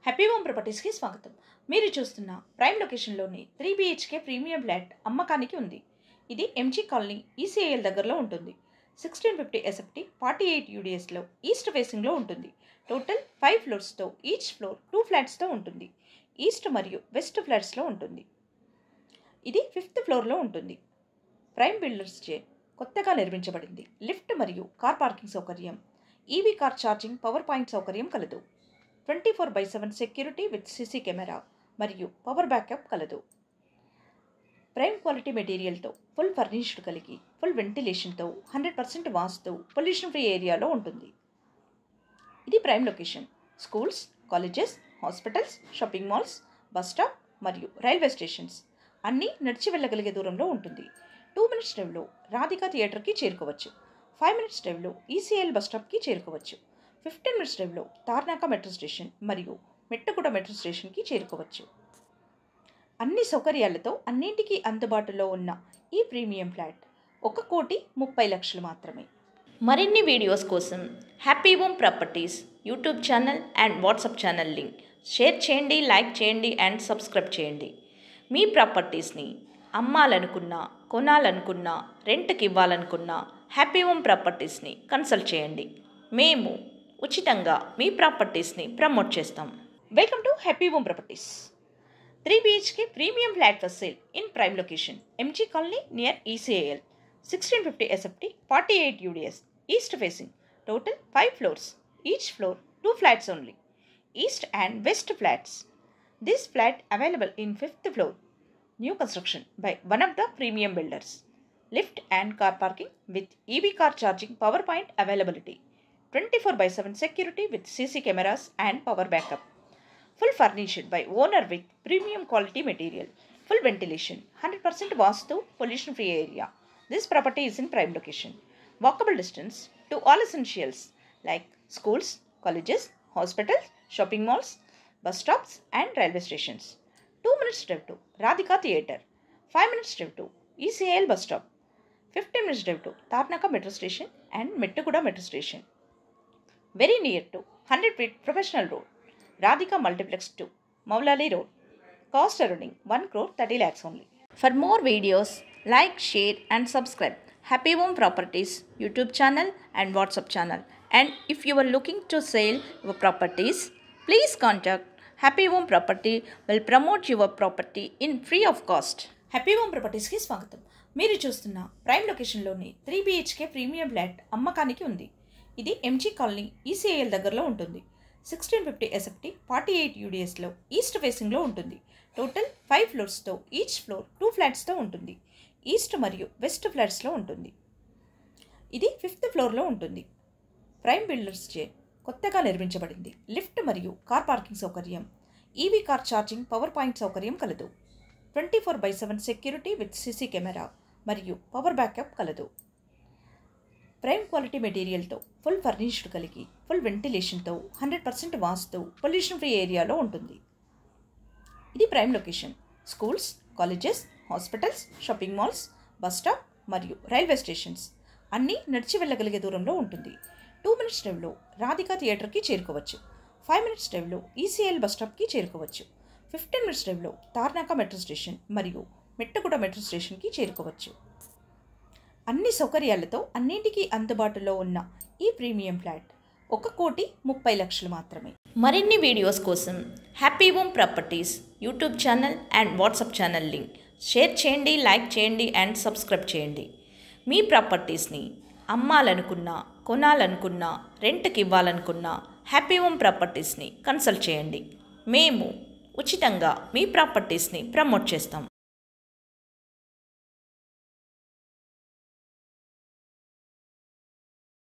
Happy home ప్రాపర్టీస్కి స్వాగతం. మీరు చూస్తున్న ప్రైమ్ లొకేషన్లోని 3 BHK ప్రీమియం ఫ్లాట్ అమ్మకానికి ఉంది. ఇది ఎంజీ కాలనీ ఈసీఐఎల్ దగ్గరలో ఉంటుంది. 1650 SFT 48 UDSలో ఈస్ట్ ఫేసింగ్లో ఉంటుంది. టోటల్ 5 ఫ్లోర్స్తో ఈచ్ ఫ్లోర్ 2 ఫ్లాట్స్తో ఉంటుంది. ఈస్ట్ మరియు వెస్ట్ ఫ్లాట్స్లో ఉంటుంది. ఇది 5th ఫ్లోర్లో ఉంటుంది. ప్రైమ్ బిల్డర్స్చే కొత్తగా నిర్మించబడింది. లిఫ్ట్ మరియు కార్ పార్కింగ్ సౌకర్యం, EV car charging power point సౌకర్యం కలదు. 24/7 సెక్యూరిటీ విత్ సీసీ కెమెరా మరియు పవర్ బ్యాకప్ కలదు. ప్రైమ్ క్వాలిటీ మెటీరియల్తో ఫుల్ ఫర్నిష్డ్ కలిగి ఫుల్ వెంటిలేషన్తో 100% వాస్తు పొల్యూషన్ ఫ్రీ ఏరియాలో ఉంటుంది. ఇది prime location. Schools, colleges, hospitals, shopping malls, bus stop మరియు రైల్వే స్టేషన్స్ అన్నీ నడిచి వెళ్ళగలిగే దూరంలో ఉంటుంది. 2 minutes డ్రైవ్లో రాధికా థియేటర్కి చేరుకోవచ్చు. 5 minutes డ్రైవ్లో ఈసీఎల్ బస్ స్టాప్కి చేరుకోవచ్చు. 15 minutes డ్రైవ్లో తార్నాక మెట్రో స్టేషన్ మరియు మెట్టుగూడ మెట్రో స్టేషన్కి చేరుకోవచ్చు. అన్ని సౌకర్యాలతో అన్నింటికీ అందుబాటులో ఉన్న ఈ ప్రీమియం ఫ్లాట్ 1,30,00,000 మాత్రమే. మరిన్ని వీడియోస్ కోసం happy home properties YouTube channel and WhatsApp channel link share చేయండి, లైక్ చేయండి అండ్ సబ్స్క్రైబ్ చేయండి. మీ ప్రాపర్టీస్ని అమ్మాలనుకున్నా, కొనాలనుకున్నా, రెంట్కి ఇవ్వాలనుకున్నా హ్యాపీ హోమ్ ప్రాపర్టీస్ని కన్సల్ట్ చేయండి. మేము ఉచితంగా మీ ప్రాపర్టీస్ని ప్రమోట్ చేస్తాం. Welcome to happy home properties. 3 BHK premium flat for sale in prime location MG colony near ECIL. 1650 SFT 48 UDS east facing. Total 5 floors. Each floor 2 flats only. East and west flats. This flat available in 5th floor. New construction by one of the premium builders. Lift and car parking with EV car charging power point availability. 24/7 security with CC cameras and power backup. Full furnished by owner with premium quality material. Full ventilation. 100% vastu pollution free area. This property is in prime location. Walkable distance to all essentials like schools, colleges, hospitals, shopping malls, bus stops and railway stations. 2 minutes drive to Radhika Theatre. 5 minutes drive to ECIL bus stop. 15 minutes drive to Tarnaka metro station and Mettuguda metro station. Very near to 100 feet professional road. Radhika Multiplex 2, Maulali Road. Cost running 1,30 lakhs only. For more videos, like, share and subscribe Happy Home Properties YouTube channel and WhatsApp channel. And if you are looking to sell your properties, please contact Happy Home Property. Will promote your property in free of cost. Happy home ప్రాపర్టీస్కి స్వాగతం. మీరు చూస్తున్న prime లొకేషన్లోని 3 BHK premium flat అమ్మకానికి ఉంది. ఇది MG colony ECIL దగ్గరలో ఉంటుంది. 1650 SFT 48 UDSలో ఈస్ట్ ఫేసింగ్లో ఉంటుంది. టోటల్ 5 ఫ్లోర్స్తో ఈచ్ ఫ్లోర్ 2 ఫ్లాట్స్తో ఉంటుంది. ఈస్ట్ మరియు వెస్ట్ ఫ్లాట్స్లో ఉంటుంది. ఇది 5th ఫ్లోర్లో ఉంటుంది. ప్రైమ్ బిల్డర్స్చే కొత్తగా నిర్మించబడింది. లిఫ్ట్ మరియు కార్ పార్కింగ్ సౌకర్యం, EV car charging power point సౌకర్యం కలదు. 24/7 సెక్యూరిటీ విత్ సీసీ కెమెరా మరియు పవర్ బ్యాకప్ కలదు. ప్రైమ్ క్వాలిటీ మెటీరియల్తో ఫుల్ ఫర్నిష్డ్ కలిగి ఫుల్ వెంటిలేషన్తో 100% వాస్తు పొల్యూషన్ ఫ్రీ ఏరియాలో ఉంటుంది. ఇది prime location. Schools, colleges, hospitals, shopping malls, bus stop మరియు రైల్వే స్టేషన్స్ అన్నీ నడిచి వెళ్ళగలిగే దూరంలో ఉంటుంది. 2 minutes డ్రైవ్లో రాధికా థియేటర్కి చేరుకోవచ్చు. 5 minutes డ్రైవ్లో ఈసీఎల్ బస్ స్టాప్కి చేరుకోవచ్చు. 15 minutes డ్రైవ్లో తార్నాక మెట్రో స్టేషన్ మరియు మెట్టుగూడ మెట్రో స్టేషన్కి చేరుకోవచ్చు. అన్ని సౌకర్యాలతో అన్నింటికీ అందుబాటులో ఉన్న ఈ ప్రీమియం ఫ్లాట్ 1,30,00,000 మాత్రమే. మరిన్ని వీడియోస్ కోసం happy home properties YouTube channel and WhatsApp channel link share చేయండి, లైక్ చేయండి అండ్ సబ్స్క్రైబ్ చేయండి. మీ ప్రాపర్టీస్ని అమ్మాలనుకున్నా, కొనాలనుకున్నా, రెంట్కి ఇవ్వాలనుకున్నా హ్యాపీ హోమ్ ప్రాపర్టీస్ని కన్సల్ట్ చేయండి. మేము ఉచితంగా మీ ప్రాపర్టీస్ని ప్రమోట్ చేస్తాం.